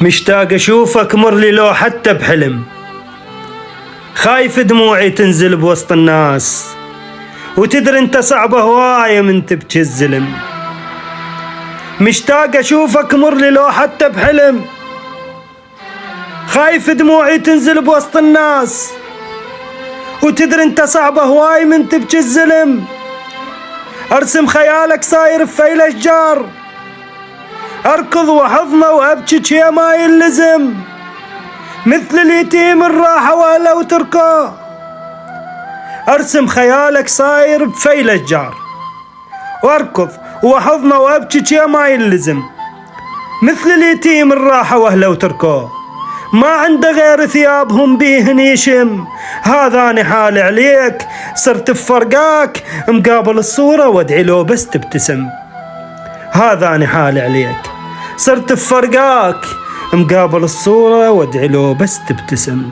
مشتاق اشوفك مرلي لو حتى بحلم، خايف دموعي تنزل بوسط الناس، وتدري انت صعبة هواية من تبكي الزلم. مشتاق اشوفك مرلي لو حتى بحلم، خايف دموعي تنزل بوسط الناس، وتدري انت صعبة هواي من تبكي الزلم. ارسم خيالك صاير في الاشجار، اركض وحضنه وابكي شي ما يلزم، مثل اليتيم الراحة واهله وتركه. ارسم خيالك صاير بفي الاشجار، واركض وحضنه وابكي شي ما يلزم، مثل اليتيم الراحة واهله وتركه. ما عنده غير ثيابهم بيهن يشم، هذاني حالي عليك صرت بفرقاك، مقابل الصورة وادعي له بس تبتسم. هذاني حالي عليك صرت بفرقاك، مقابل الصورة وادعي له بس تبتسم.